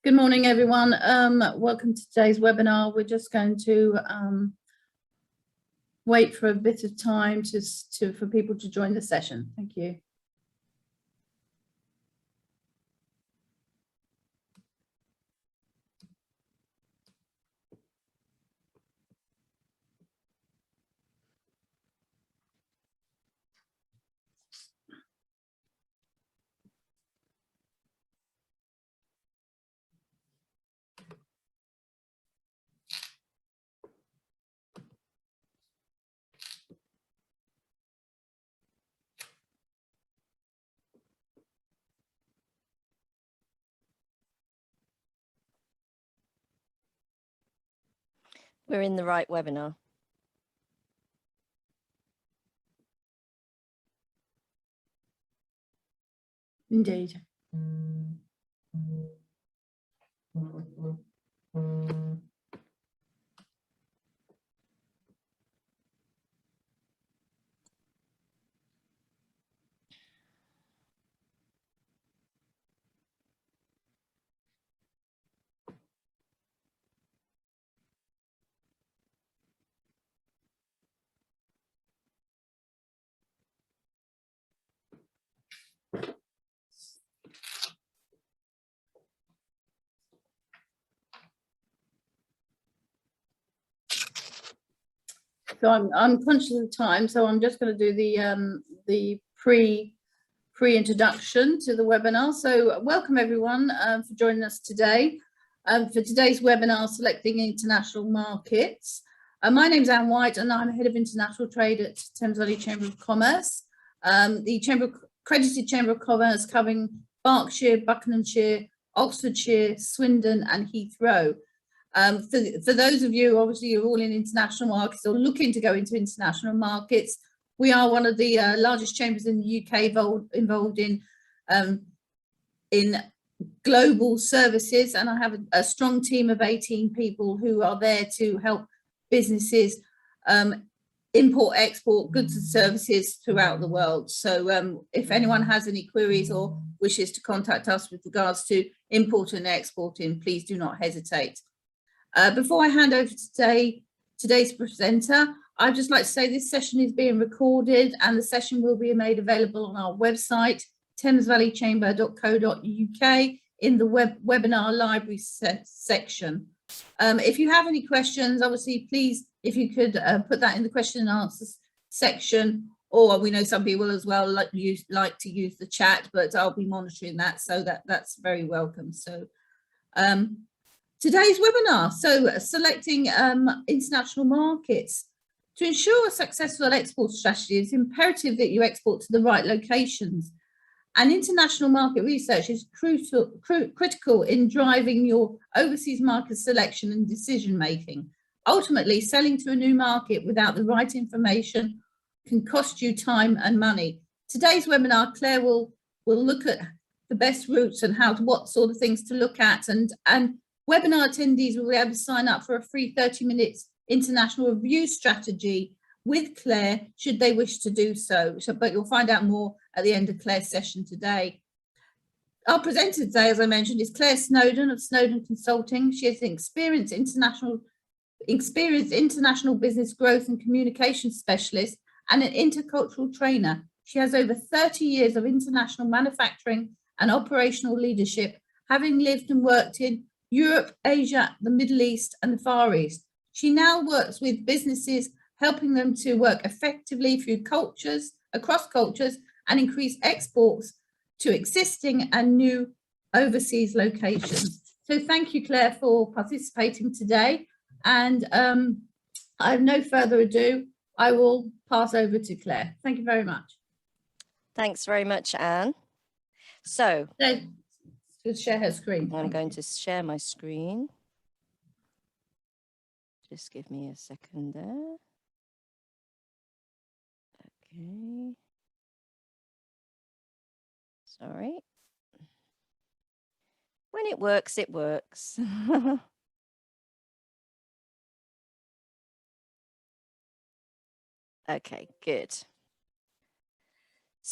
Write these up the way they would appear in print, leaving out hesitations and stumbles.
Good morning, everyone. Welcome to today's webinar. We're just going to wait for a bit of time for people to join the session. Thank you. We're in the right webinar. Indeed. So I'm conscious of time, so I'm just going to do the pre-introduction to the webinar. So welcome everyone for joining us today. For today's webinar, Selecting International Markets. My name is Anne White and I'm Head of International Trade at Thames Valley Chamber of Commerce. The accredited Chamber of Commerce covering Berkshire, Buckinghamshire, Oxfordshire, Swindon and Heathrow. For those of you, obviously you're all in international markets or looking to go into international markets, we are one of the largest chambers in the UK involved in global services, and I have a strong team of 18 people who are there to help businesses import, export goods and services throughout the world. So if anyone has any queries or wishes to contact us with regards to import and exporting, please do not hesitate. Before I hand over to today's presenter, I'd just like to say this session is being recorded and the session will be made available on our website, thamesvalleychamber.co.uk, in the webinar library section. If you have any questions, obviously, please, if you could put that in the question and answers section, or we know some people as well like to use the chat, but I'll be monitoring that, so that's very welcome. So today's webinar, so selecting international markets. To ensure a successful export strategy, it's imperative that you export to the right locations. And international market research is critical in driving your overseas market selection and decision making. Ultimately, selling to a new market without the right information can cost you time and money. Today's webinar, Claire will look at the best routes and what sort of things to look at, and webinar attendees will be able to sign up for a free 30 minutes international review strategy with Claire, should they wish to do so. But you'll find out more at the end of Claire's session today. Our presenter today, as I mentioned, is Claire Snowdon of Snowdon Consulting. She is an experienced international business growth and communication specialist and an intercultural trainer. She has over 30 years of international manufacturing and operational leadership, having lived and worked in Europe, Asia, the Middle East and the Far East. She now works with businesses, helping them to work effectively through across cultures, and increase exports to existing and new overseas locations. So thank you, Claire, for participating today. And I have no further ado, I will pass over to Claire. Thank you very much. Thanks very much, Anne. So let's share her screen. I'm going to share my screen. Just give me a second there. Okay. Sorry. When it works, it works. Okay, good.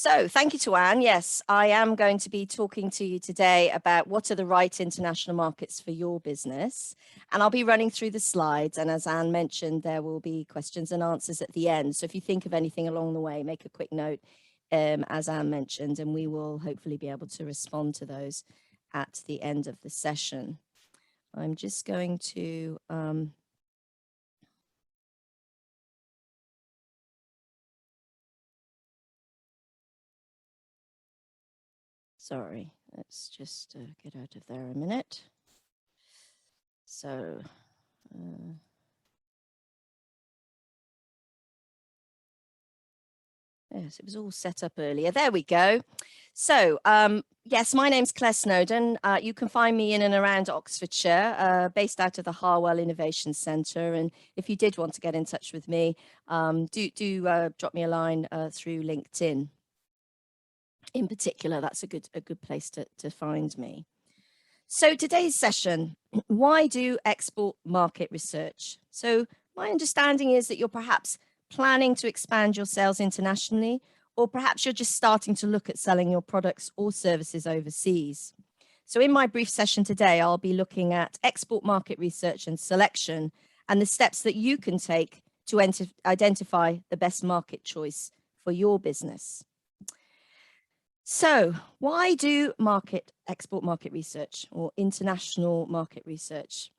So thank you to Anne. Yes, I am going to be talking to you today about what are the right international markets for your business. And I'll be running through the slides. And as Anne mentioned, there will be questions and answers at the end. So if you think of anything along the way, make a quick note, as Anne mentioned, and we will hopefully be able to respond to those at the end of the session. I'm just going to sorry, let's just get out of there a minute. So yes, it was all set up earlier. There we go. So yes, my name's Claire Snowdon. You can find me in and around Oxfordshire, based out of the Harwell Innovation Centre. And if you did want to get in touch with me, do drop me a line through LinkedIn. In particular, that's a good place to find me. So today's session, why do export market research? So my understanding is that you're perhaps planning to expand your sales internationally, or perhaps you're just starting to look at selling your products or services overseas. So in my brief session today, I'll be looking at export market research and selection and the steps that you can take to identify the best market choice for your business. So why do export market research or international market research?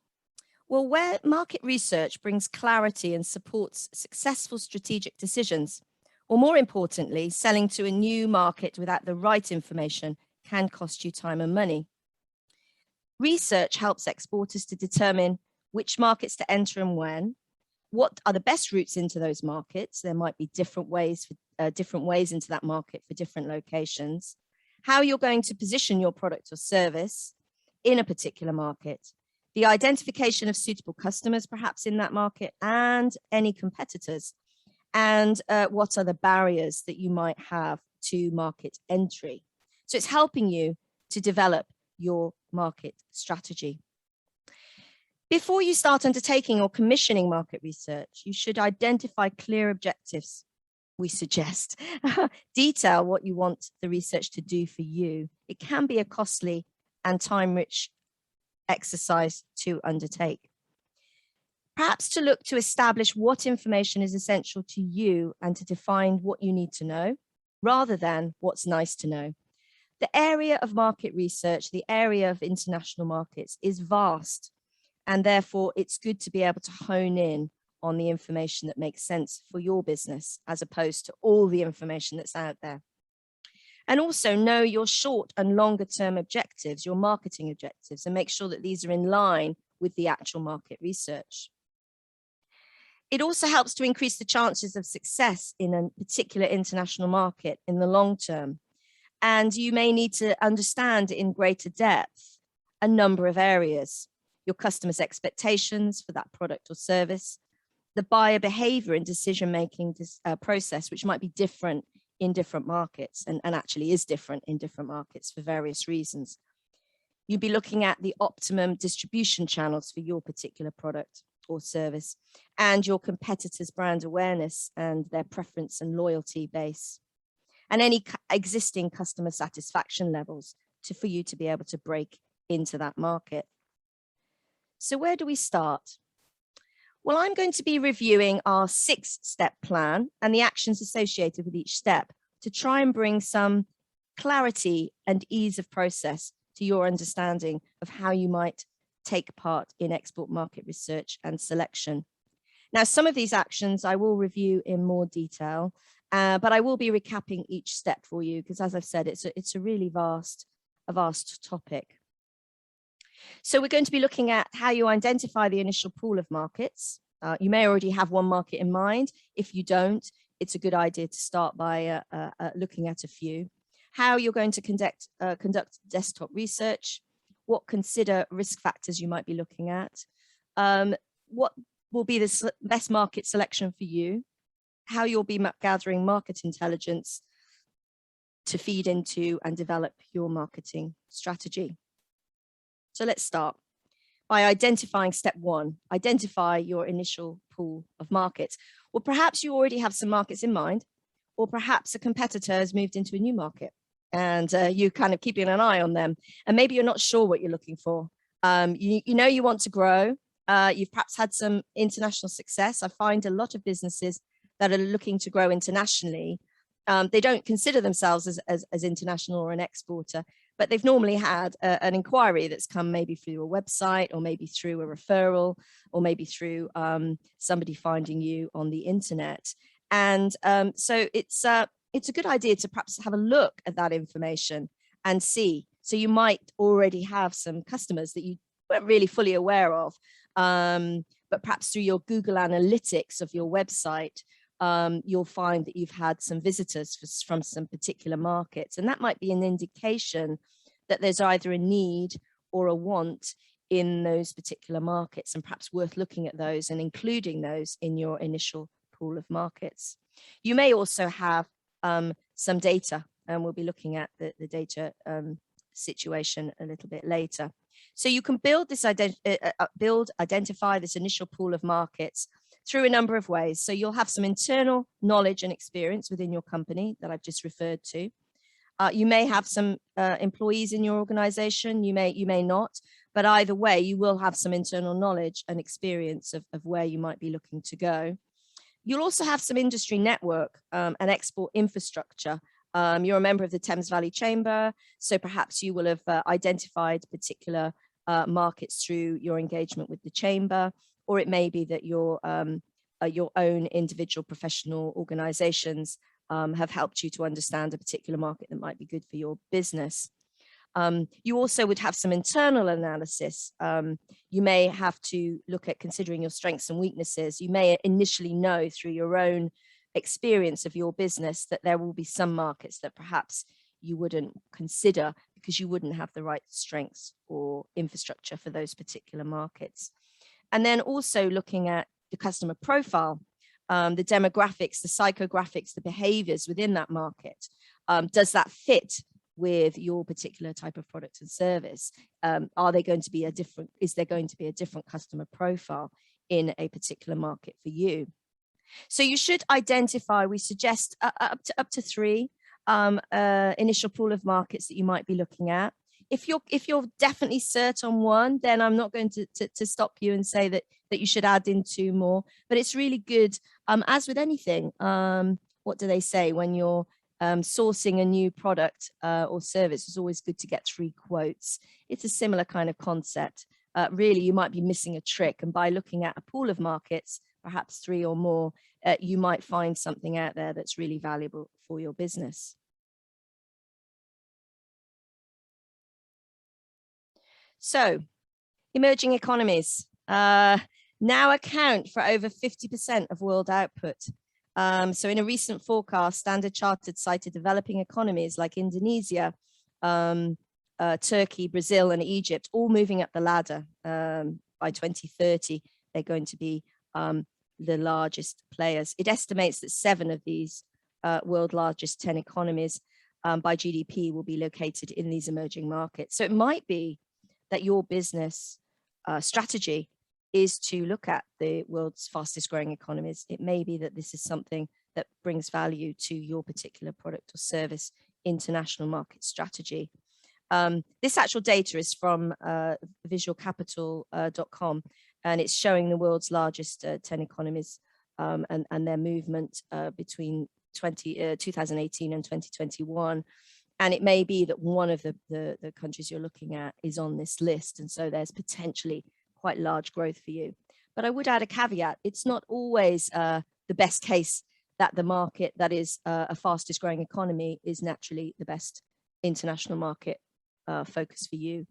Well, where market research brings clarity and supports successful strategic decisions, or more importantly, selling to a new market without the right information can cost you time and money. Research helps exporters to determine which markets to enter and when, what are the best routes into those markets. There might be different ways into that market for different locations, how you're going to position your product or service in a particular market, the identification of suitable customers perhaps in that market and any competitors, and what are the barriers that you might have to market entry. So it's helping you to develop your market strategy. Before you start undertaking or commissioning market research, you should identify clear objectives. We suggest detail what you want the research to do for you. It can be a costly and time-rich exercise to undertake. Perhaps to look to establish what information is essential to you and to define what you need to know, rather than what's nice to know. The area of market research, the area of international markets, is vast. And therefore, it's good to be able to hone in on the information that makes sense for your business, as opposed to all the information that's out there. And also know your short and longer term objectives, your marketing objectives, and make sure that these are in line with the actual market research. It also helps to increase the chances of success in a particular international market in the long term. And you may need to understand in greater depth a number of areas: your customers' expectations for that product or service, the buyer behavior and decision-making process, which might be different in different markets and actually is different in different markets for various reasons. You'd be looking at the optimum distribution channels for your particular product or service and your competitors' brand awareness and their preference and loyalty base, and any existing customer satisfaction levels for you to be able to break into that market. So where do we start? Well, I'm going to be reviewing our 6-step plan and the actions associated with each step to try and bring some clarity and ease of process to your understanding of how you might take part in export market research and selection. Now, some of these actions I will review in more detail, but I will be recapping each step for you because, as I've said, it's a really vast topic. So we're going to be looking at how you identify the initial pool of markets. You may already have one market in mind. If you don't, it's a good idea to start by looking at a few. How you're going to conduct desktop research, what consider risk factors you might be looking at, what will be the best market selection for you, how you'll be gathering market intelligence to feed into and develop your marketing strategy. So let's start by identifying step 1, identify your initial pool of markets. Well, perhaps you already have some markets in mind, or perhaps a competitor has moved into a new market and you kind of keeping an eye on them, and maybe you're not sure what you're looking for. You know you want to grow. You've perhaps had some international success. I find a lot of businesses that are looking to grow internationally, they don't consider themselves as international or an exporter, but they've normally had an inquiry that's come maybe through a website, or maybe through a referral, or maybe through somebody finding you on the internet. And so it's a good idea to perhaps have a look at that information and see. So you might already have some customers that you weren't really fully aware of, but perhaps through your Google Analytics of your website, you'll find that you've had some visitors from some particular markets. And that might be an indication that there's either a need or a want in those particular markets, and perhaps worth looking at those and including those in your initial pool of markets. You may also have some data, and we'll be looking at the data situation a little bit later. So you can build this identify this initial pool of markets through a number of ways. So you'll have some internal knowledge and experience within your company that I've just referred to. You may have some employees in your organization, you may not, but either way, you will have some internal knowledge and experience of where you might be looking to go. You'll also have some industry network and export infrastructure. You're a member of the Thames Valley Chamber, so perhaps you will have identified particular markets through your engagement with the Chamber, or it may be that your own individual professional organizations have helped you to understand a particular market that might be good for your business. You also would have some internal analysis. You may have to look at considering your strengths and weaknesses. You may initially know through your own experience of your business that there will be some markets that perhaps you wouldn't consider because you wouldn't have the right strengths or infrastructure for those particular markets. And then also looking at the customer profile, the demographics, the psychographics, the behaviors within that market. Does that fit with your particular type of product and service? Are they going to be is there going to be a different customer profile in a particular market for you? So you should identify, we suggest up to 3 initial pool of markets that you might be looking at. If you're definitely certain on one, then I'm not going to stop you and say that you should add in 2 more. But it's really good, as with anything. What do they say when you're sourcing a new product or service? It's always good to get 3 quotes. It's a similar kind of concept. Really, you might be missing a trick, and by looking at a pool of markets, perhaps 3 or more, you might find something out there that's really valuable for your business. So, emerging economies now account for over 50% of world output. So in a recent forecast, Standard Chartered cited developing economies like Indonesia, Turkey, Brazil, and Egypt, all moving up the ladder. By 2030, they're going to be the largest players. It estimates that 7 of these world largest 10 economies by GDP will be located in these emerging markets. So it might be that your business strategy is to look at the world's fastest growing economies. It may be that this is something that brings value to your particular product or service international market strategy. This actual data is from visualcapital.com, and it's showing the world's largest 10 economies and their movement between 2018 and 2021. And it may be that one of the countries you're looking at is on this list. And so there's potentially quite large growth for you. But I would add a caveat. It's not always the best case that the market that is a fastest growing economy is naturally the best international market focus for you.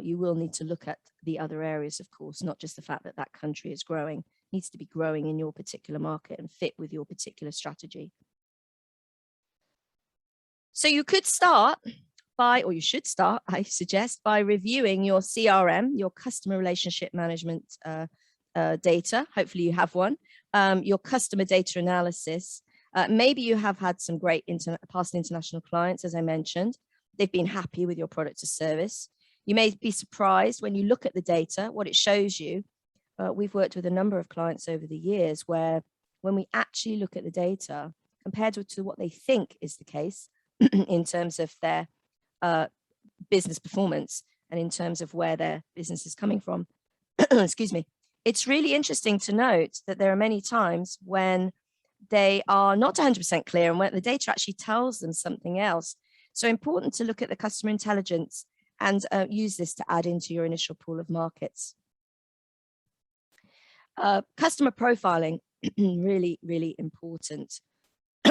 You will need to look at the other areas, of course, not just the fact that that country is growing. It needs to be growing in your particular market and fit with your particular strategy. So you could start by, or you should start, I suggest, by reviewing your CRM, your customer relationship management data. Hopefully you have one. Your customer data analysis. Maybe you have had some great past international clients, as I mentioned. They've been happy with your product or service. You may be surprised when you look at the data, what it shows you. We've worked with a number of clients over the years where when we actually look at the data, compared to what they think is the case in terms of their business performance and in terms of where their business is coming from. Excuse me. It's really interesting to note that there are many times when they are not 100% clear and when the data actually tells them something else. So important to look at the customer intelligence and use this to add into your initial pool of markets. Customer profiling, really, really important.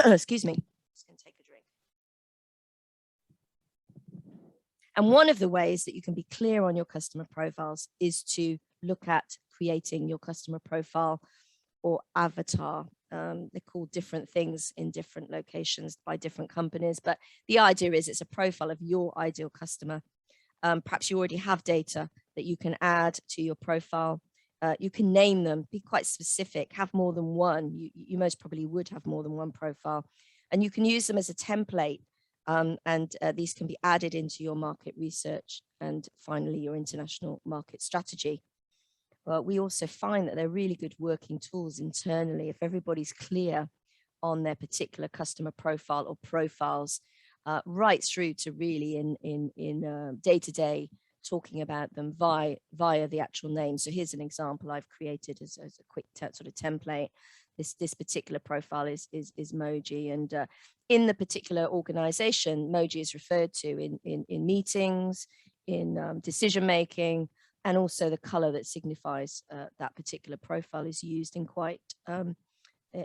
Excuse me, just going to take a drink. And one of the ways that you can be clear on your customer profiles is to look at creating your customer profile or avatar. They're called different things in different locations by different companies, but the idea is it's a profile of your ideal customer. Perhaps you already have data that you can add to your profile. You can name them, be quite specific, have more than one. You most probably would have more than one profile, and you can use them as a template. These can be added into your market research and finally your international market strategy. We also find that they're really good working tools internally if everybody's clear on their particular customer profile or profiles, right through to really in day-to-day talking about them via the actual name. So here's an example I've created as a quick sort of template. This particular profile is Moji, and in the particular organization, Moji is referred to in meetings, in decision making, and also the color that signifies that particular profile is used in quite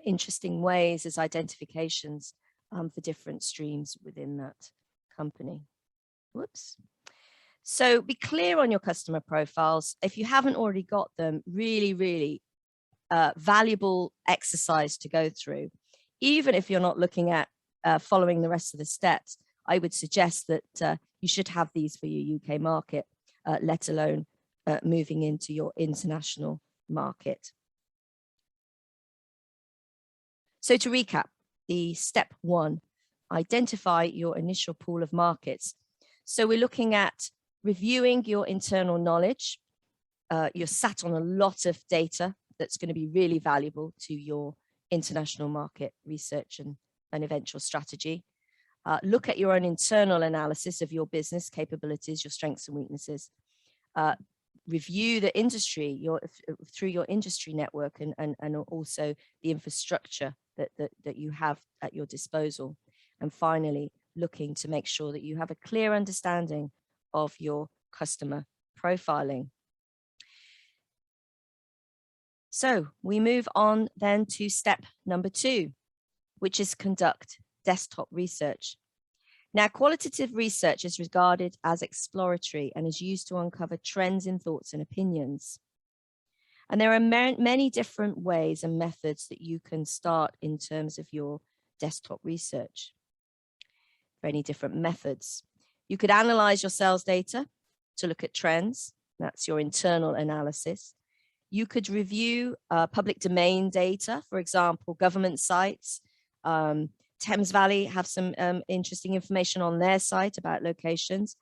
interesting ways as identifications for different streams within that company. Whoops. So be clear on your customer profiles. If you haven't already got them, really, really valuable exercise to go through. Even if you're not looking at following the rest of the steps, I would suggest that you should have these for your UK market, let alone moving into your international market. So to recap, the step one, identify your initial pool of markets. So we're looking at reviewing your internal knowledge. You're sat on a lot of data that's going to be really valuable to your international market research and eventual strategy. Look at your own internal analysis of your business capabilities, your strengths and weaknesses. Review the industry through your industry network and also the infrastructure that you have at your disposal. And finally, looking to make sure that you have a clear understanding of your customer profiling. So we move on then to step number 2, which is conduct desktop research. Now, qualitative research is regarded as exploratory and is used to uncover trends in thoughts and opinions. And there are many different ways and methods that you can start in terms of your desktop research. Many different methods. You could analyze your sales data to look at trends. That's your internal analysis. You could review public domain data, for example, government sites. Thames Valley have some interesting information on their site about locations.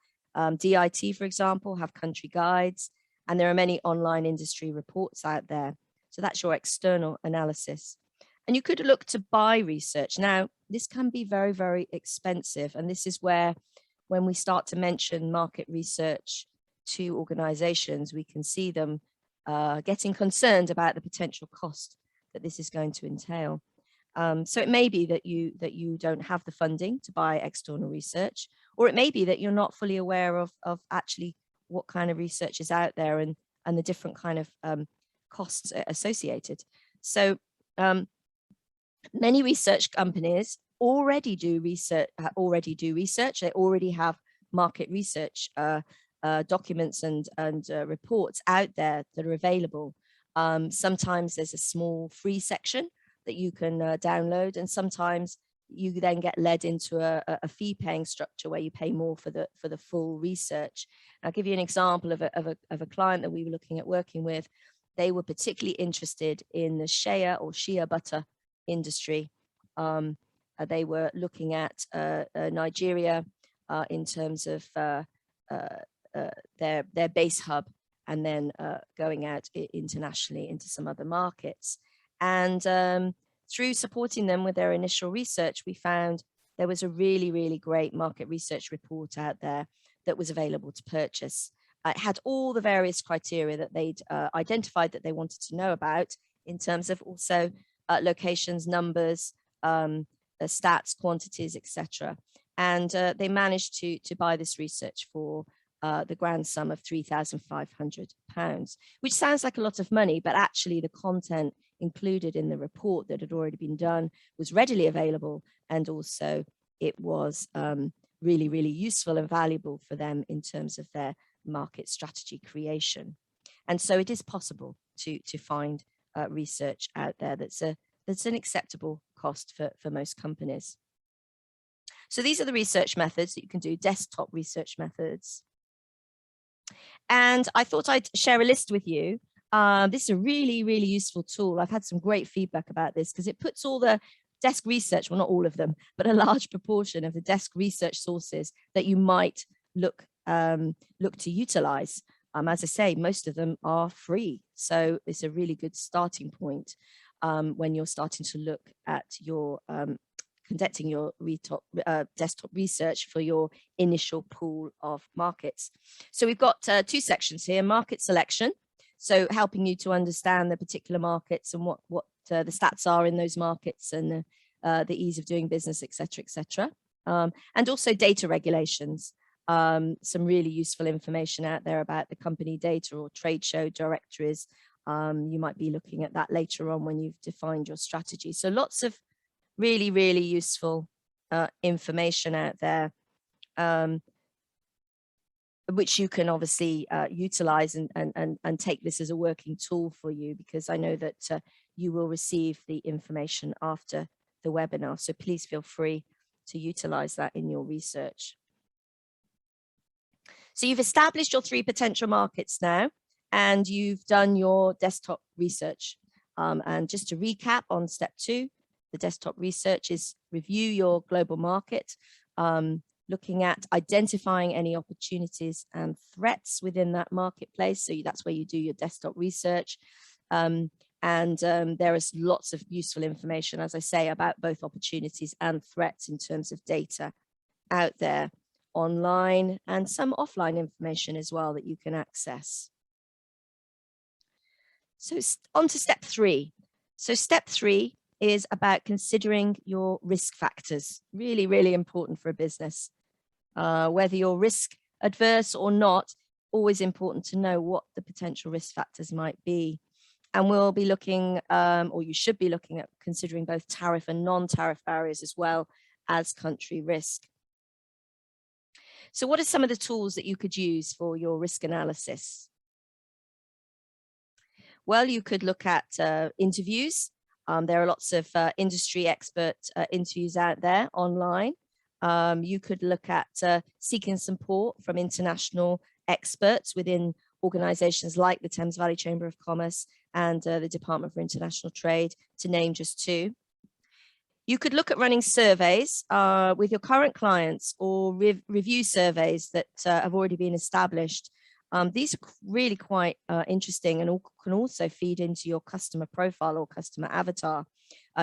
DIT, for example, have country guides, and there are many online industry reports out there. So that's your external analysis. And you could look to buy research. Now, this can be very, very expensive. And this is where, when we start to mention market research to organizations, we can see them getting concerned about the potential cost that this is going to entail. So it may be that you don't have the funding to buy external research, or it may be that you're not fully aware of actually what kind of research is out there and the different kind of costs associated. So many research companies already do research. They already have market research documents and reports out there that are available. Sometimes there's a small free section that you can download, and sometimes you then get led into a fee-paying structure where you pay more for the full research. I'll give you an example of a client that we were looking at working with. They were particularly interested in the shea butter industry. They were looking at Nigeria in terms of their base hub, and then going out internationally into some other markets. And through supporting them with their initial research, we found there was a really, really great market research report out there that was available to purchase. It had all the various criteria that they'd identified that they wanted to know about in terms of also locations, numbers, stats, quantities, etc. And they managed to buy this research for the grand sum of £3,500, which sounds like a lot of money, but actually the content included in the report that had already been done was readily available, and also it was really, really useful and valuable for them in terms of their market strategy creation. And so it is possible to find research out there that's an acceptable cost for most companies. So these are the research methods that you can do, desktop research methods. And I thought I'd share a list with you. This is a really, really useful tool. I've had some great feedback about this because it puts all the desk research, well, not all of them, but a large proportion of the desk research sources that you might look to utilize. As I say, most of them are free. So it's a really good starting point when you're starting to look at your conducting your desktop research for your initial pool of markets. So we've got two sections here: market selection, so helping you to understand the particular markets and what the stats are in those markets and the ease of doing business, etc., etc. And also data regulations. Some really useful information out there about the company data or trade show directories. You might be looking at that later on when you've defined your strategy. So lots of really, really useful information out there, which you can obviously utilize and take this as a working tool for you, because I know that you will receive the information after the webinar. So please feel free to utilize that in your research. So you've established your 3 potential markets now, and you've done your desktop research. And just to recap on step 2, the desktop research is review your global market, looking at identifying any opportunities and threats within that marketplace. So that's where you do your desktop research. There is lots of useful information, as I say, about both opportunities and threats in terms of data out there online, and some offline information as well that you can access. So on to step 3. So step 3 is about considering your risk factors. Really, really important for a business. Whether you're risk adverse or not, always important to know what the potential risk factors might be. And we'll be looking, or you should be looking at considering both tariff and non-tariff barriers as well as country risk. So what are some of the tools that you could use for your risk analysis? Well, you could look at interviews. There are lots of industry expert interviews out there online. You could look at seeking support from international experts within organizations like the Thames Valley Chamber of Commerce and the Department for International Trade, to name just 2. You could look at running surveys with your current clients, or review surveys that have already been established. These are really quite interesting, and can also feed into your customer profile or customer avatar.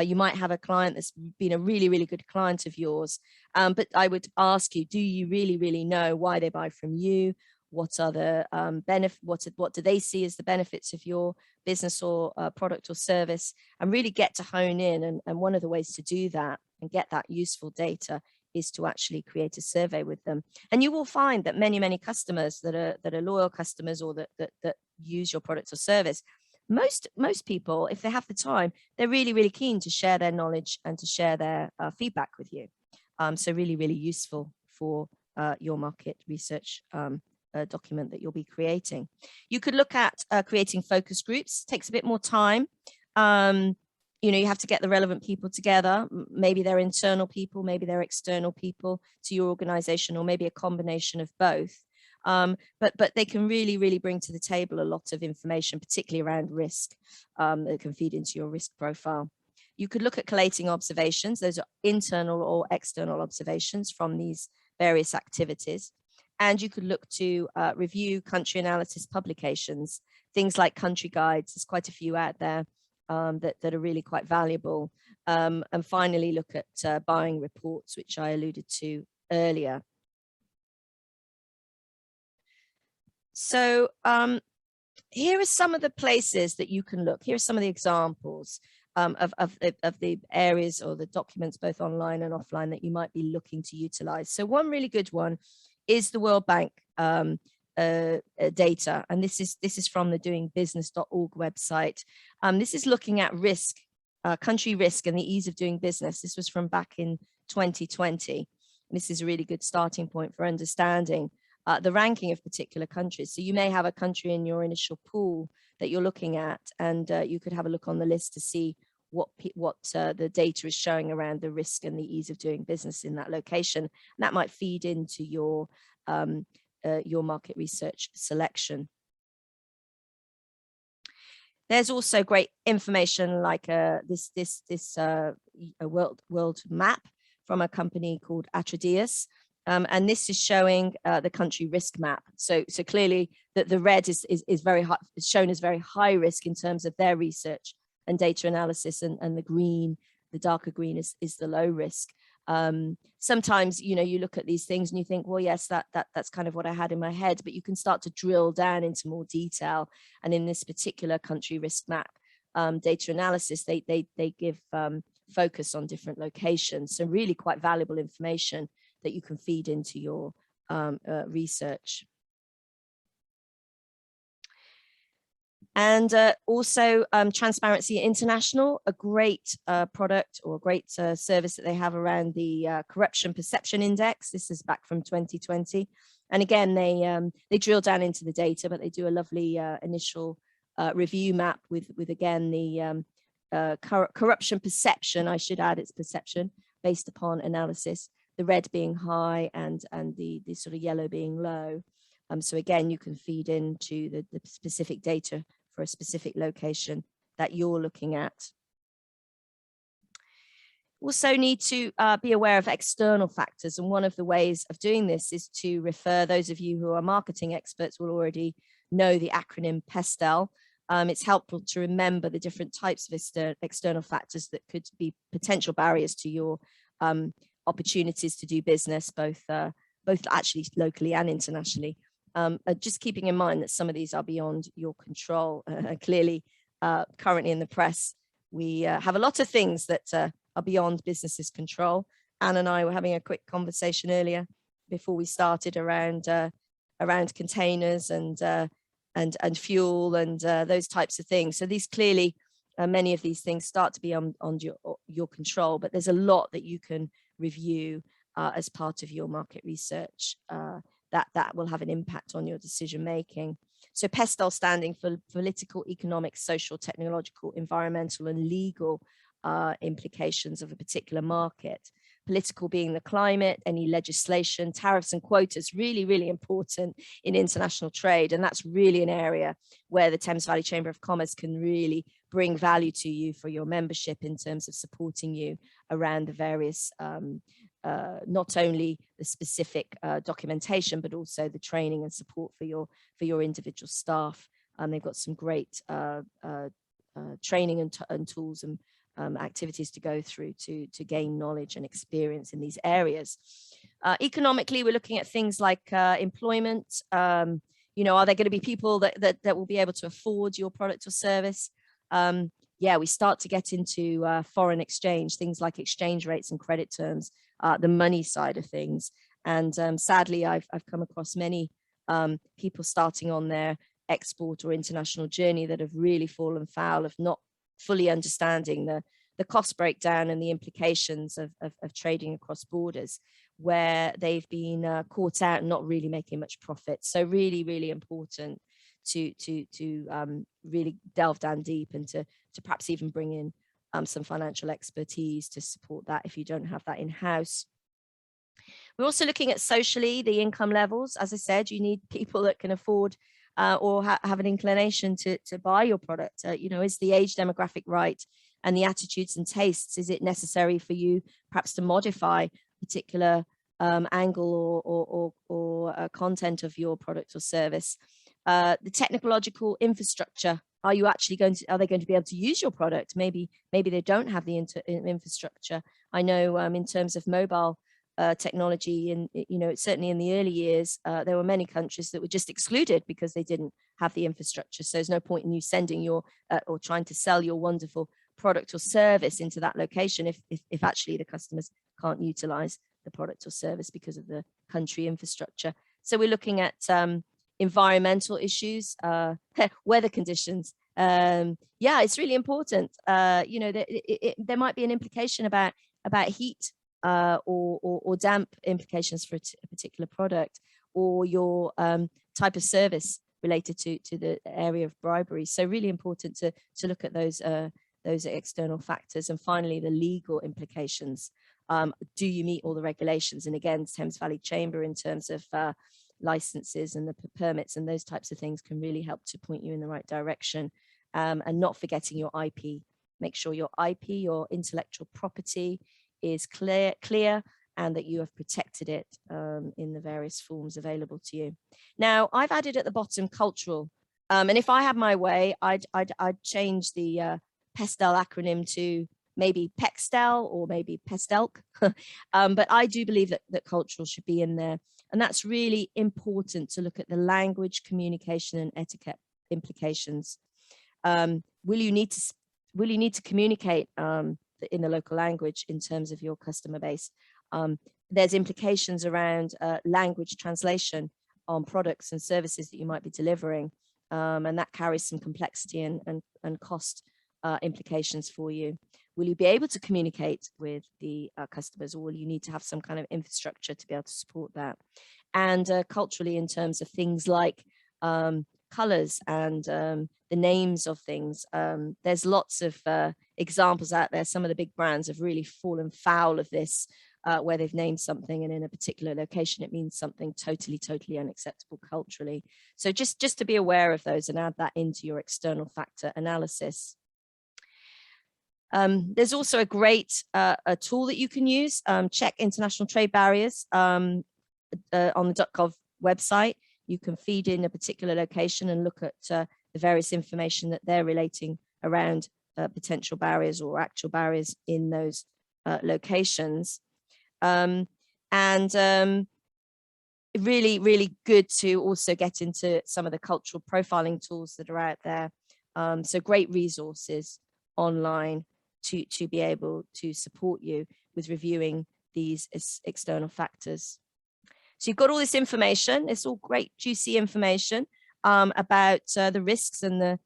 You might have a client that's been a really, really good client of yours, but I would ask you, do you really, really know why they buy from you? What are the benefits? What do they see as the benefits of your business or product or service? And really get to hone in. And one of the ways to do that and get that useful data is to actually create a survey with them. And you will find that many, many customers that are loyal customers, or that use your product or service, most people, if they have the time, they're really, really keen to share their knowledge and to share their feedback with you. So really, really useful for your market research document that you'll be creating. You could look at creating focus groups. It takes a bit more time. You have to get the relevant people together. Maybe they're internal people, maybe they're external people to your organization, or maybe a combination of both. But they can really, really bring to the table a lot of information, particularly around risk, that can feed into your risk profile. You could look at collating observations. Those are internal or external observations from these various activities. And you could look to review country analysis publications, things like country guides. There's quite a few out there. that are really quite valuable. And finally, look at buying reports, which I alluded to earlier. So here are some of the places that you can look. Here are some of the examples of the areas or the documents, both online and offline, that you might be looking to utilize. So one really good one is the World Bank data, and this is from the doingbusiness.org website. This is looking at risk, country risk, and the ease of doing business. This was from back in 2020. This is a really good starting point for understanding the ranking of particular countries. So you may have a country in your initial pool that you're looking at, and you could have a look on the list to see what the data is showing around the risk and the ease of doing business in that location. And that might feed into your market research selection. There's also great information like this world map from a company called Atradius. And this is showing the country risk map. So clearly that the red is very high, is shown as very high risk in terms of their research and data analysis, and the green, the darker green is the low risk. Sometimes, you know, you look at these things and you think, well, yes, that's kind of what I had in my head, but you can start to drill down into more detail. And in this particular country risk map data analysis, they give focus on different locations. So really quite valuable information that you can feed into your research. And also Transparency International, a great product or a great service that they have around the Corruption Perception Index. This is back from 2020. And again, they drill down into the data, but they do a lovely initial review map with again, the corruption perception, I should add, it's perception based upon analysis, the red being high and the sort of yellow being low. So again, you can feed into the specific data for a specific location that you're looking at. Also need to be aware of external factors. And one of the ways of doing this is to refer, those of you who are marketing experts will already know the acronym PESTEL. It's helpful to remember the different types of external factors that could be potential barriers to your opportunities to do business, both actually locally and internationally. Just keeping in mind that some of these are beyond your control. Clearly, currently in the press, we have a lot of things that are beyond business's control. Anne and I were having a quick conversation earlier before we started around containers and fuel and those types of things. So these clearly, many of these things start to be on your control, but there's a lot that you can review as part of your market research that will have an impact on your decision making. So PESTEL standing for political, economic, social, technological, environmental, and legal implications of a particular market. Political being the climate, any legislation, tariffs and quotas, really, really important in international trade. And that's really an area where the Thames Valley Chamber of Commerce can really bring value to you for your membership in terms of supporting you around the various not only the specific documentation, but also the training and support for your individual staff. They've got some great training and tools and activities to go through to gain knowledge and experience in these areas. Economically, we're looking at things like employment. You know, are there going to be people that will be able to afford your product or service? Yeah, we start to get into foreign exchange, things like exchange rates and credit terms, the money side of things. And sadly, I've come across many people starting on their export or international journey that have really fallen foul of not fully understanding the cost breakdown and the implications of trading across borders, where they've been caught out and not really making much profit. So really, really important to really delve down deep and to perhaps even bring in some financial expertise to support that if you don't have that in-house. We're also looking at socially, the income levels. As I said, you need people that can afford or have an inclination to buy your product. You know, is the age demographic right? And the attitudes and tastes, is it necessary for you perhaps to modify particular angle or content of your product or service? The technological infrastructure. Are they going to be able to use your product? Maybe they don't have the infrastructure. I know in terms of mobile technology, and certainly in the early years, there were many countries that were just excluded because they didn't have the infrastructure. So there's no point in you sending your or trying to sell your wonderful product or service into that location if actually the customers can't utilize the product or service because of the country infrastructure. So we're looking at environmental issues, weather conditions. Yeah, it's really important. There might be an implication about heat or damp implications for a particular product, or your type of service related to the area of bribery. So really important to look at those external factors. And finally, the legal implications. Do you meet all the regulations? And again, Thames Valley Chamber, in terms of licenses and the permits and those types of things, can really help to point you in the right direction. And not forgetting your IP. Make sure your IP, your intellectual property, is clear and that you have protected it in the various forms available to you. Now, I've added at the bottom cultural. And if I had my way, I'd change the PESTEL acronym to maybe PEXTEL or maybe PESTELC. But I do believe that cultural should be in there. And that's really important to look at the language, communication, and etiquette implications. Will you need to communicate in the local language in terms of your customer base? There's implications around language translation on products and services that you might be delivering. And that carries some complexity and cost implications for you. Will you be able to communicate with the customers, or will you need to have some kind of infrastructure to be able to support that? And culturally, in terms of things like colors and the names of things, there's lots of examples out there. Some of the big brands have really fallen foul of this, where they've named something and in a particular location it means something totally unacceptable culturally. So just to be aware of those and add that into your external factor analysis. There's also a great a tool that you can use. Check international trade barriers on the .gov website. You can feed in a particular location and look at the various information that they're relating around potential barriers or actual barriers in those locations. Really good to also get into some of the cultural profiling tools that are out there. So great resources online to be able to support you with reviewing these external factors. So you've got all this information. It's all great, juicy information about the risks and the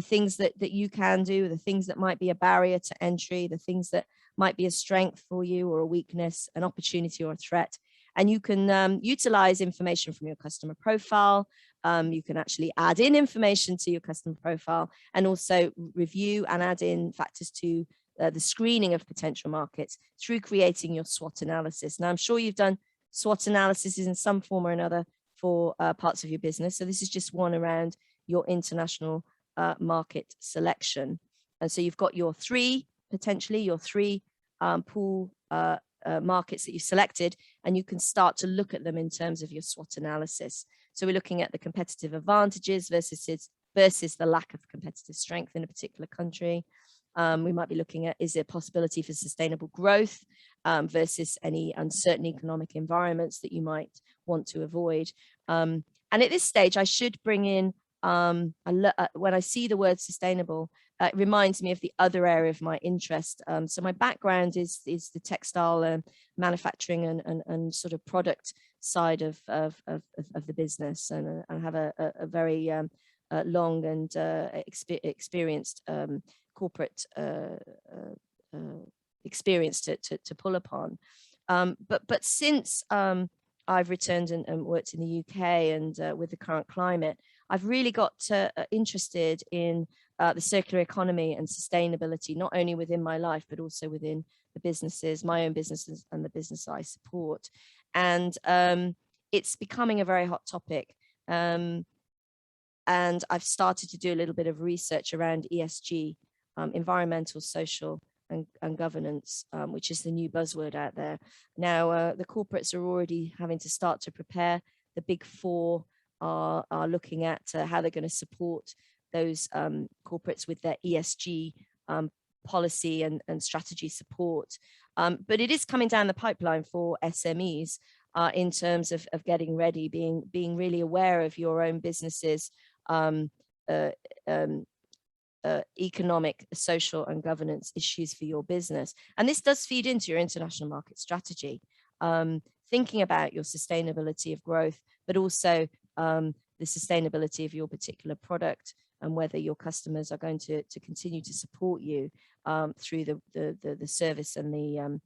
things that you can do, the things that might be a barrier to entry, the things that might be a strength for you or a weakness, an opportunity or a threat. And you can utilize information from your customer profile. You can actually add in information to your customer profile and also review and add in factors to the screening of potential markets through creating your SWOT analysis. Now, I'm sure you've done SWOT analysis in some form or another for parts of your business. So this is just one around your international market selection. And so you've got your three pool markets that you've selected, and you can start to look at them in terms of your SWOT analysis. So we're looking at the competitive advantages versus the lack of competitive strength in a particular country. We might be looking at, is there a possibility for sustainable growth versus any uncertain economic environments that you might want to avoid. And at this stage, I should bring in, when I see the word sustainable, it reminds me of the other area of my interest. So my background is the textile manufacturing and sort of product side of the business, and I have a very long and experienced corporate experience to pull upon. But since I've returned and worked in the UK and with the current climate, I've really got interested in the circular economy and sustainability, not only within my life, but also within the businesses, my own businesses and the business I support. And it's becoming a very hot topic. And I've started to do a little bit of research around ESG, environmental, social, and governance, which is the new buzzword out there. Now, the corporates are already having to start to prepare the big four are looking at how they're going to support those corporates with their ESG policy and strategy support. But it is coming down the pipeline for SMEs in terms of getting ready, being really aware of your own business's economic, social and governance issues for your business. And this does feed into your international market strategy, thinking about your sustainability of growth, but also the sustainability of your particular product and whether your customers are going to continue to support you through the service and the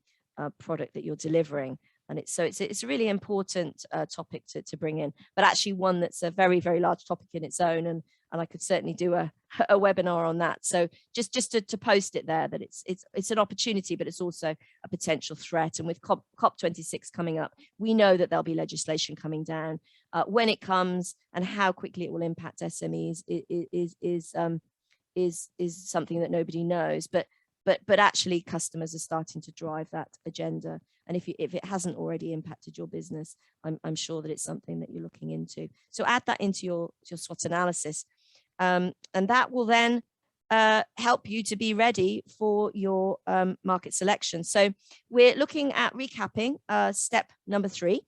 product that you're delivering. And it's a really important topic to bring in, but actually one that's a very, very large topic in its own. And I could certainly do a webinar on that. So just to post it there, that it's an opportunity, but it's also a potential threat. And with COP26 coming up, we know that there'll be legislation coming down. When it comes and how quickly it will impact SMEs is something that nobody knows. But actually, customers are starting to drive that agenda. And if it hasn't already impacted your business, I'm sure that it's something that you're looking into. So add that into your SWOT analysis. And that will then help you to be ready for your market selection. So we're looking at recapping step number 3,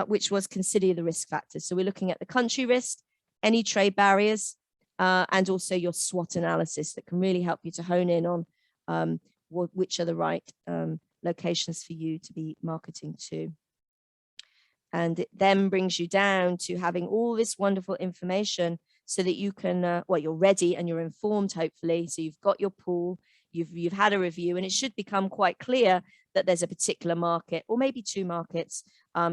which was consider the risk factors. So we're looking at the country risk, any trade barriers, and also your SWOT analysis that can really help you to hone in on which are the right locations for you to be marketing to. And it then brings you down to having all this wonderful information so that you can, well, you're ready and you're informed, hopefully. So you've got your pool, you've had a review, and it should become quite clear that there's a particular market or maybe 2 markets.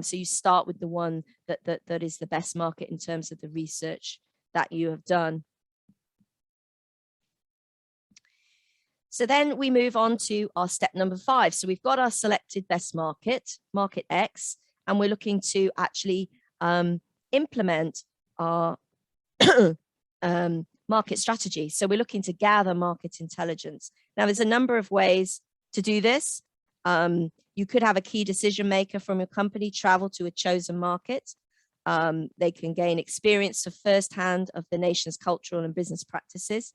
So you start with the one that is the best market in terms of the research that you have done. So then we move on to our step number 5. So we've got our selected best market, market X, and we're looking to actually implement our market strategy. So we're looking to gather market intelligence. Now, there's a number of ways to do this. You could have a key decision maker from your company travel to a chosen market. They can gain experience of firsthand of the nation's cultural and business practices.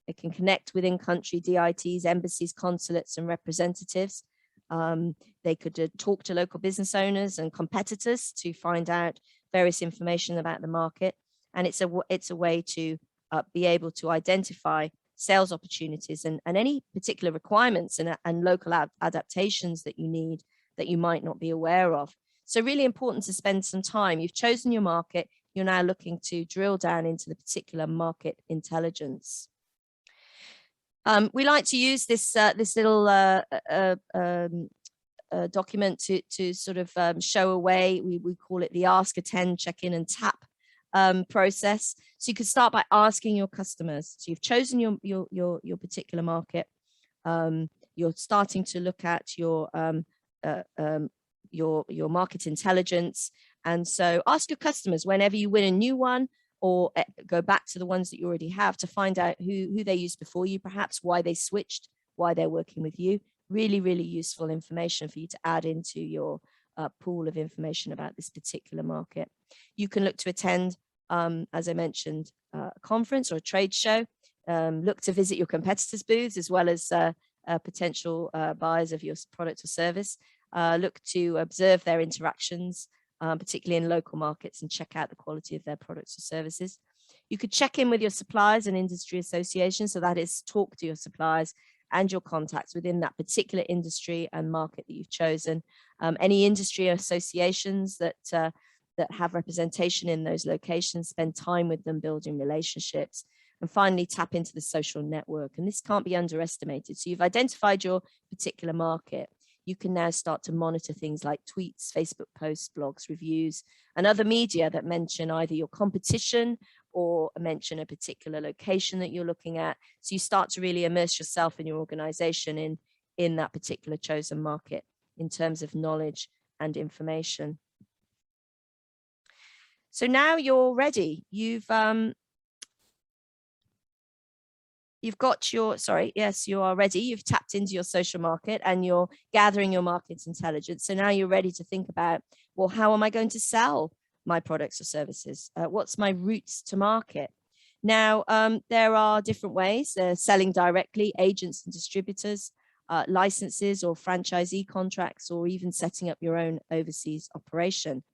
They can connect with in-country DITs, embassies, consulates, and representatives. They could talk to local business owners and competitors to find out various information about the market. And it's a way to be able to identify sales opportunities and any particular requirements and local adaptations that you need that you might not be aware of. So really important to spend some time. You've chosen your market. You're now looking to drill down into the particular market intelligence. We like to use this little document to sort of show a way. We call it the ask, attend, check in and tap process. So you could start by asking your customers. So you've chosen your particular market. You're starting to look at your market intelligence. And so ask your customers whenever you win a new one, or go back to the ones that you already have to find out who they used before you, perhaps why they switched, why they're working with you. Really, really useful information for you to add into your pool of information about this particular market. You can look to attend, as I mentioned, a conference or a trade show. Look to visit your competitors' booths as well as potential buyers of your product or service. Look to observe their interactions, particularly in local markets, and check out the quality of their products or services. You could check in with your suppliers and industry associations. So that is, talk to your suppliers and your contacts within that particular industry and market that you've chosen. Any industry associations that have representation in those locations, spend time with them, building relationships. And finally, tap into the social network. And this can't be underestimated. So you've identified your particular market. You can now start to monitor things like tweets, Facebook posts, blogs, reviews, and other media that mention either your competition or mention a particular location that you're looking at. So you start to really immerse yourself in your organization in that particular chosen market in terms of knowledge and information. So now you're ready. You've got your, yes, you are ready. You've tapped into your social market and you're gathering your market intelligence. So now you're ready to think about, well, how am I going to sell my products or services? What's my routes to market? Now, there are different ways. Selling directly, agents and distributors, licenses or franchisee contracts, or even setting up your own overseas operation.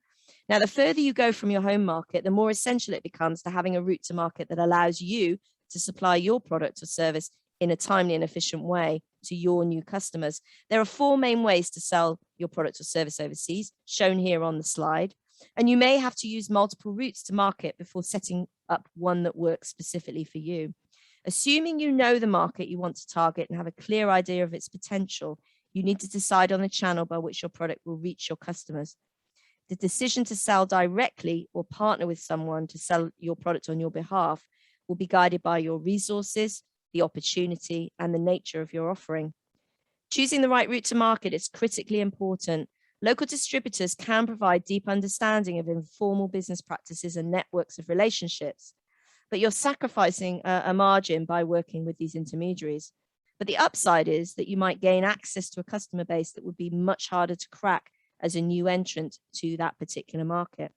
Now, the further you go from your home market, the more essential it becomes to having a route to market that allows you to supply your product or service in a timely and efficient way to your new customers. There are 4 main ways to sell your product or service overseas, shown here on the slide. And you may have to use multiple routes to market before setting up one that works specifically for you. Assuming you know the market you want to target and have a clear idea of its potential, you need to decide on the channel by which your product will reach your customers. The decision to sell directly or partner with someone to sell your product on your behalf will be guided by your resources, the opportunity, and the nature of your offering. Choosing the right route to market is critically important. Local distributors can provide deep understanding of informal business practices and networks of relationships, but you're sacrificing a margin by working with these intermediaries. But the upside is that you might gain access to a customer base that would be much harder to crack as a new entrant to that particular market.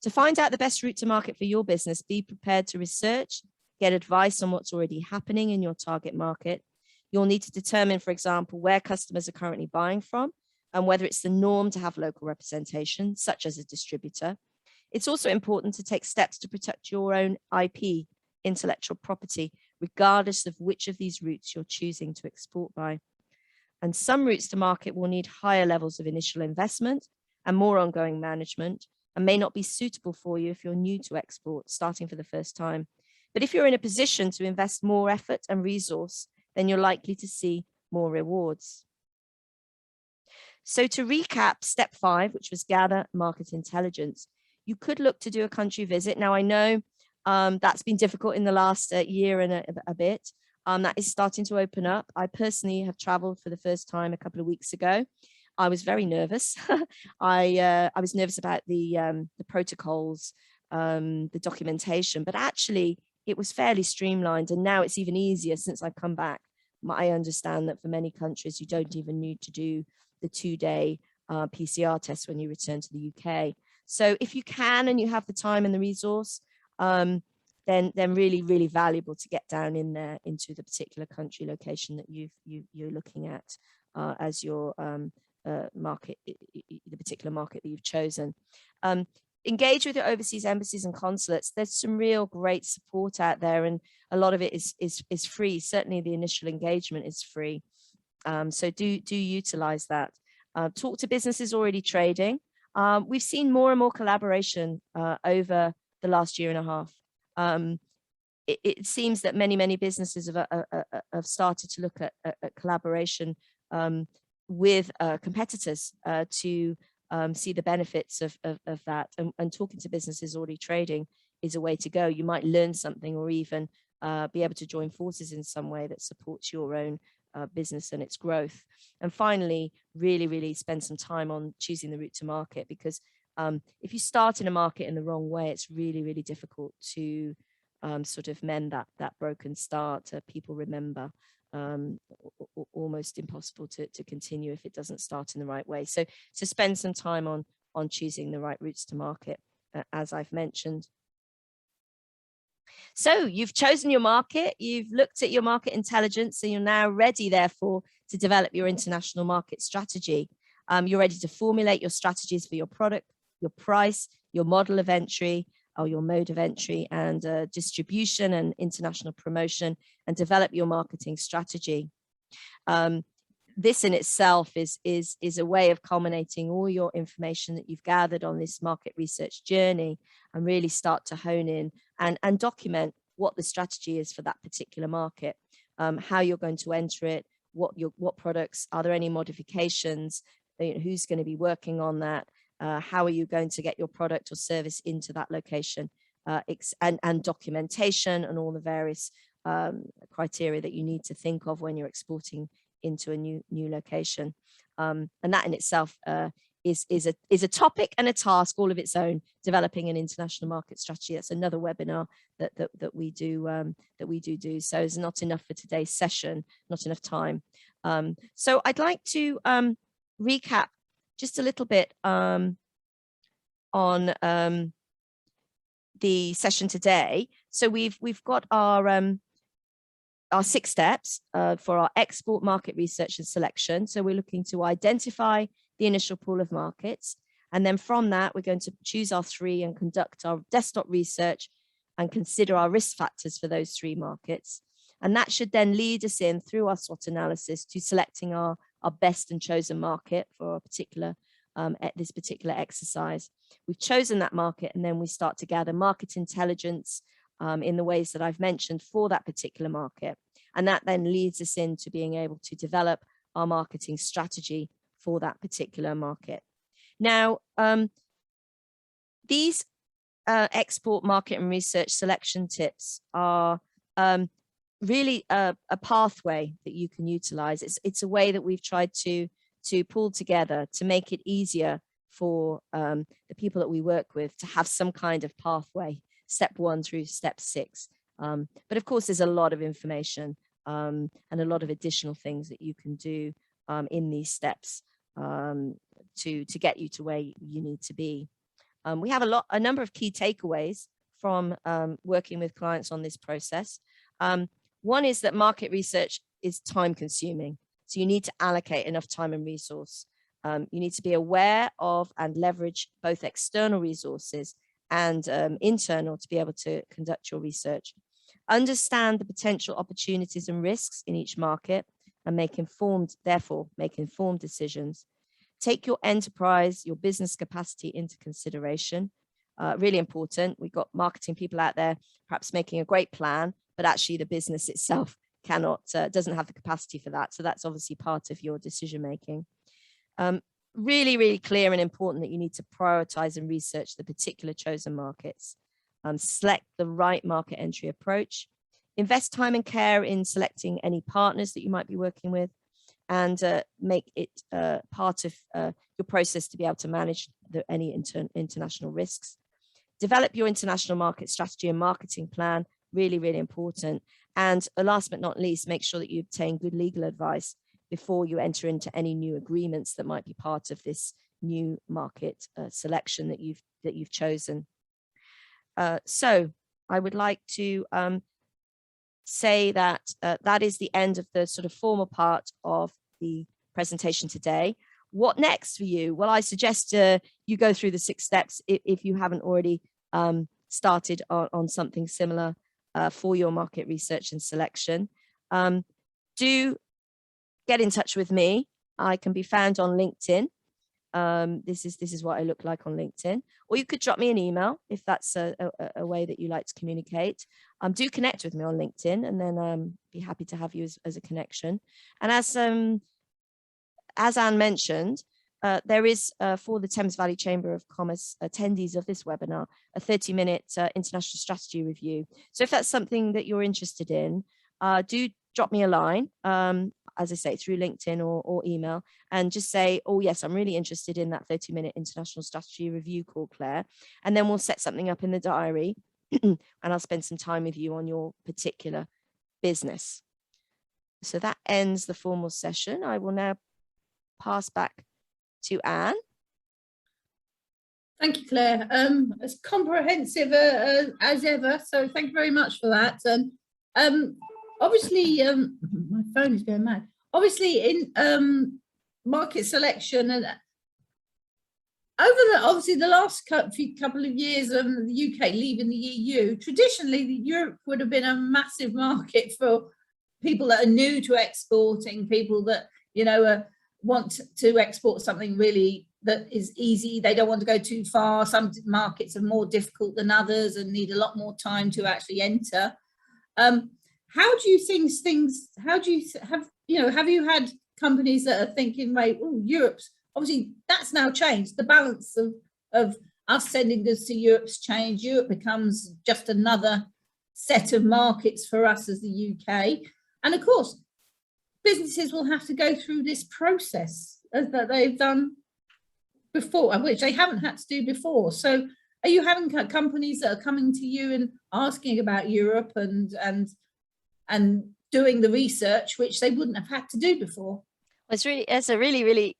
To find out the best route to market for your business, be prepared to research, get advice on what's already happening in your target market. You'll need to determine, for example, where customers are currently buying from and whether it's the norm to have local representation, such as a distributor. It's also important to take steps to protect your own IP, intellectual property, regardless of which of these routes you're choosing to export by. And some routes to market will need higher levels of initial investment and more ongoing management, and may not be suitable for you if you're new to export, starting for the first time. But if you're in a position to invest more effort and resource, then you're likely to see more rewards. So to recap, step 5, which was gather market intelligence, you could look to do a country visit. Now, I know that's been difficult in the last year and a bit. That is starting to open up. I personally have traveled for the first time a couple of weeks ago. I was very nervous. I was nervous about the protocols, the documentation, but actually it was fairly streamlined, and now it's even easier since I've come back. I understand that for many countries, you don't even need to do the 2-day PCR test when you return to the UK. So if you can and you have the time and the resource, then really, really valuable to get down in there into the particular country location that you're looking at as your market, the particular market that you've chosen. Engage with your overseas embassies and consulates. There's some real great support out there, and a lot of it is free. Certainly the initial engagement is free. So do utilize that. Talk to businesses already trading. We've seen more and more collaboration over the last year and a half. It seems that many businesses have started to look at collaboration with competitors to see the benefits of that, and talking to businesses already trading is a way to go. You might learn something, or even be able to join forces in some way that supports your own business and its growth. And finally, really spend some time on choosing the route to market, because if you start in a market in the wrong way, it's really difficult to sort of mend that broken start. People remember, almost impossible to continue if it doesn't start in the right way. So spend some time on choosing the right routes to market, as I've mentioned. So you've chosen your market, you've looked at your market intelligence, and you're now ready, therefore, to develop your international market strategy. You're ready to formulate your strategies for your product, your price, your model of entry, or your mode of entry, and distribution and international promotion, and develop your marketing strategy. This in itself is a way of culminating all your information that you've gathered on this market research journey, and really start to hone in and document what the strategy is for that particular market, how you're going to enter it, what products, are there any modifications, who's going to be working on that, how are you going to get your product or service into that location, and documentation and all the various criteria that you need to think of when you're exporting into a new location. And that in itself is a topic and a task all of its own, developing an international market strategy. That's another webinar that we do. So it's not enough for today's session, not enough time. So I'd like to recap just a little bit on the session today. So we've got our 6 steps for our export market research and selection. So we're looking to identify the initial pool of markets. And then from that, we're going to choose our 3 and conduct our desktop research and consider our risk factors for those 3 markets. And that should then lead us in through our SWOT analysis to selecting our best and chosen market for a particular this particular exercise. We've chosen that market, and then we start to gather market intelligence in the ways that I've mentioned for that particular market. And that then leads us into being able to develop our marketing strategy for that particular market. Now, these export market and research selection tips are really a pathway that you can utilize. It's a way that we've tried to pull together to make it easier for the people that we work with to have some kind of pathway, step 1 through step 6. But of course, there's a lot of information and a lot of additional things that you can do in these steps to get you to where you need to be. We have a number of key takeaways from working with clients on this process. One is that market research is time consuming. So you need to allocate enough time and resource. You need to be aware of and leverage both external resources and internal to be able to conduct your research. Understand the potential opportunities and risks in each market and therefore make informed decisions. Take your enterprise, your business capacity into consideration. Really important. We've got marketing people out there perhaps making a great plan, but actually the business itself doesn't have the capacity for that. So that's obviously part of your decision making. Really, really clear and important that you need to prioritize and research the particular chosen markets. Select the right market entry approach. Invest time and care in selecting any partners that you might be working with, and make it part of your process to be able to manage any international risks. Develop your international market strategy and marketing plan. Really, really important. And last but not least, make sure that you obtain good legal advice before you enter into any new agreements that might be part of this new market selection that you've chosen. So I would like to say that that is the end of the sort of formal part of the presentation today. What next for you? Well, I suggest you go through the 6 steps if you haven't already started on something similar for your market research and selection. Do get in touch with me. I can be found on LinkedIn. This is what I look like on LinkedIn, or you could drop me an email if that's a way that you like to communicate. Do connect with me on LinkedIn, and then be happy to have you as a connection. And as Anne mentioned, there is for the Thames Valley Chamber of Commerce attendees of this webinar, a 30-minute international strategy review. So if that's something that you're interested in, do drop me a line, as I say, through LinkedIn or email, and just say, oh yes, I'm really interested in that 30-minute international strategy review call, Claire. And then we'll set something up in the diary and I'll spend some time with you on your particular business. So that ends the formal session. I will now pass back to Anne. Thank you, Claire. As comprehensive as ever. So thank you very much for that. Obviously, my phone is going mad. Obviously, in market selection, and over the last couple of years, the UK leaving the EU, traditionally Europe would have been a massive market for people that are new to exporting, people that want to export something really that is easy. They don't want to go too far. Some markets are more difficult than others and need a lot more time to actually enter. How do you think have you had companies that are thinking, right, oh, Europe's obviously that's now changed. The balance of us sending goods to Europe's changed. Europe becomes just another set of markets for us as the UK. And of course, businesses will have to go through this process that they've done before, which they haven't had to do before. So are you having companies that are coming to you and asking about Europe and doing the research, which they wouldn't have had to do before? It's a really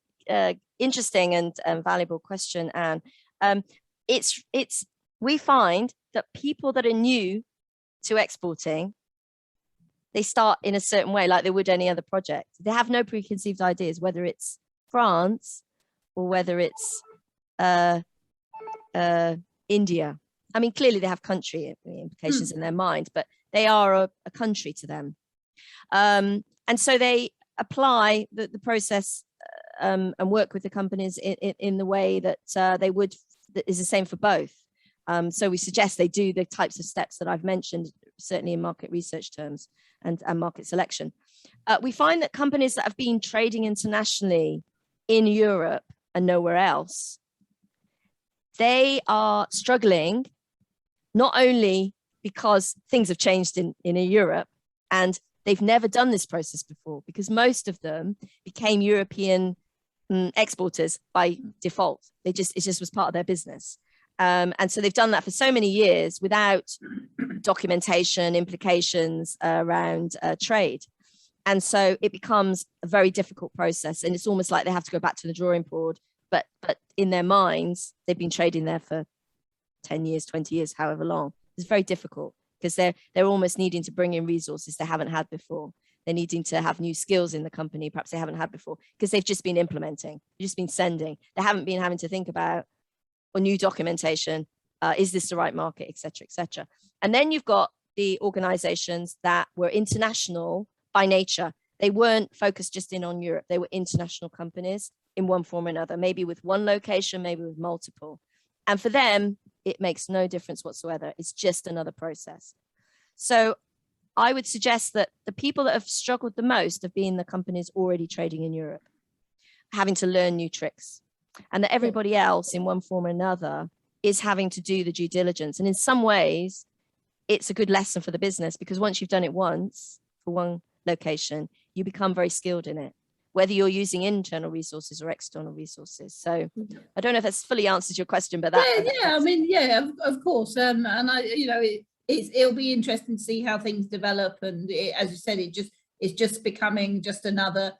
interesting and valuable question, Anne. we find that people that are new to exporting, they start in a certain way, like they would any other project. They have no preconceived ideas, whether it's France or whether it's India. I mean, clearly they have country implications in their mind, but they are a country to them. And so they apply the process and work with the companies in the way that they would, that is the same for both. So we suggest they do the types of steps that I've mentioned, certainly in market research terms and market selection. We find that companies that have been trading internationally in Europe and nowhere else, they are struggling, not only because things have changed in Europe and they've never done this process before, because most of them became European exporters by default. It just was part of their business. And so they've done that for so many years without documentation, implications around trade. And so it becomes a very difficult process. And it's almost like they have to go back to the drawing board. But in their minds, they've been trading there for 10 years, 20 years, however long. It's very difficult because they're almost needing to bring in resources they haven't had before. They're needing to have new skills in the company, perhaps they haven't had before, because they've just been implementing, just been sending. They haven't been having to think about or new documentation, is this the right market, et cetera, et cetera. And then you've got the organizations that were international by nature. They weren't focused just in on Europe. They were international companies in one form or another, maybe with one location, maybe with multiple. And for them, it makes no difference whatsoever. It's just another process. So I would suggest that the people that have struggled the most have been the companies already trading in Europe, having to learn new tricks, and that everybody else in one form or another is having to do the due diligence. And in some ways, it's a good lesson for the business, because once you've done it once for one location, you become very skilled in it, whether you're using internal resources or external resources. So I don't know if that's fully answers your question, but that I mean, yeah, of course. And I, it'll be interesting to see how things develop. And as you said, it's just becoming just another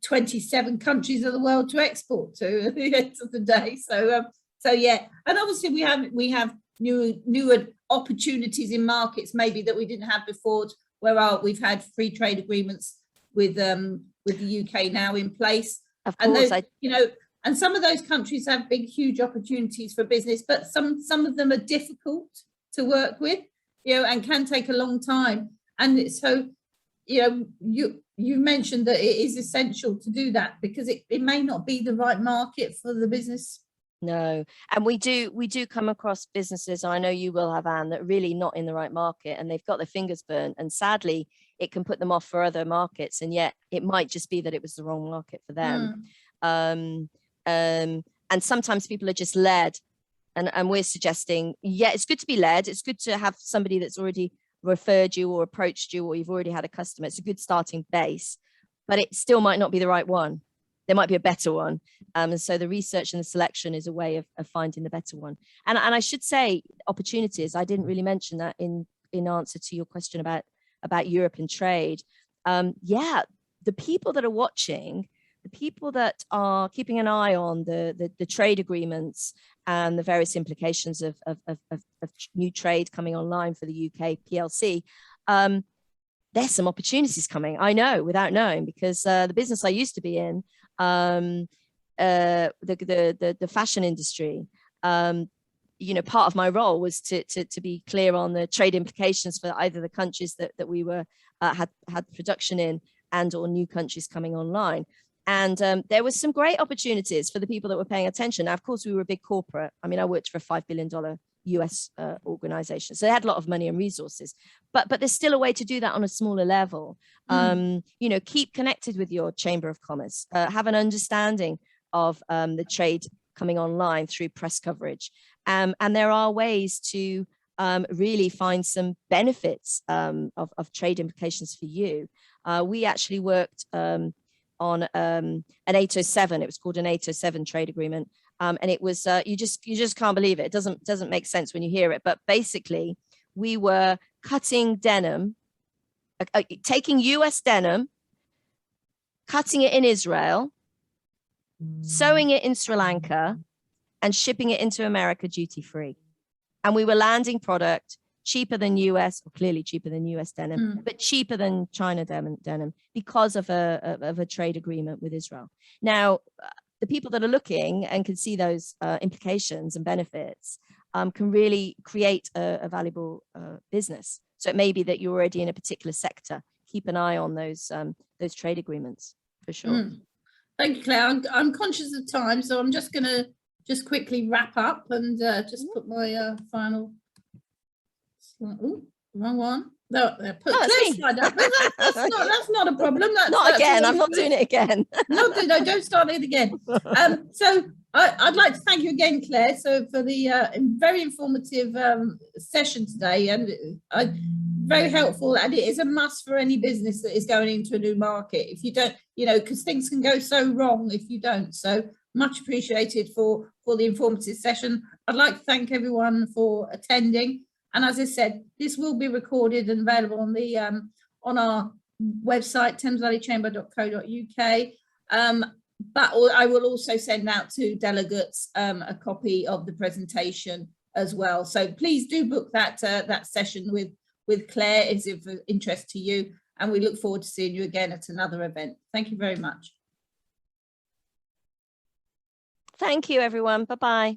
27 countries of the world to export to at the end of the day. So yeah, and obviously we have newer opportunities in markets maybe that we didn't have before, where we've had free trade agreements with the UK now in place. Of course, and some of those countries have big, huge opportunities for business, but some of them are difficult to work with, and can take a long time. And so, you mentioned that it is essential to do that, because it may not be the right market for the business. No, and we do come across businesses, I know you will have, Anne, that are really not in the right market, and they've got their fingers burnt, and sadly it can put them off for other markets, and yet it might just be that it was the wrong market for them. And sometimes people are just led, and we're suggesting, yeah, it's good to be led, it's good to have somebody that's already referred you or approached you, or you've already had a customer. It's a good starting base, but it still might not be the right one. There might be a better one. And so the research and the selection is a way of finding the better one. And I should say opportunities, I didn't really mention that in answer to your question about Europe and trade. Yeah, the people that are watching, the people that are keeping an eye on the trade agreements and the various implications of new trade coming online for the UK PLC, there's some opportunities coming. I know without knowing, because the business I used to be in, the fashion industry, part of my role was to be clear on the trade implications for either the countries that we were had production in, and or new countries coming online. And there was some great opportunities for the people that were paying attention. Now, of course, we were a big corporate. I mean, I worked for a $5 billion US organization, so they had a lot of money and resources, but there's still a way to do that on a smaller level. Keep connected with your Chamber of Commerce, have an understanding of the trade coming online through press coverage, and there are ways to really find some benefits of trade implications for you. We actually worked on an 807. It was called an 807 trade agreement. And it was, you just can't believe it. It doesn't make sense when you hear it. But basically, we were cutting denim, taking US denim, cutting it in Israel, sewing it in Sri Lanka, and shipping it into America duty-free. And we were landing product cheaper than US, or clearly cheaper than US denim, but cheaper than China denim because of a trade agreement with Israel. Now, the people that are looking and can see those implications and benefits can really create a valuable business. So it may be that you're already in a particular sector. Keep an eye on those trade agreements for sure. Thank you, Claire. I'm conscious of time, so I'm just going to quickly wrap up and just put my final. Oh, wrong one. No, put Claire's slide up. That's not a problem. Not again. I'm not doing it again. No, don't start it again. So I'd like to thank you again, Claire, for the very informative session today, and very helpful. And it is a must for any business that is going into a new market. If you don't, because things can go so wrong if you don't. So much appreciated for the informative session. I'd like to thank everyone for attending. And as I said, this will be recorded and available on the on our website, thamesvalleychamber.co.uk. But I will also send out to delegates a copy of the presentation as well. So please do book that session with Claire. It's of interest to you, and we look forward to seeing you again at another event. Thank you very much. Thank you, everyone. Bye-bye.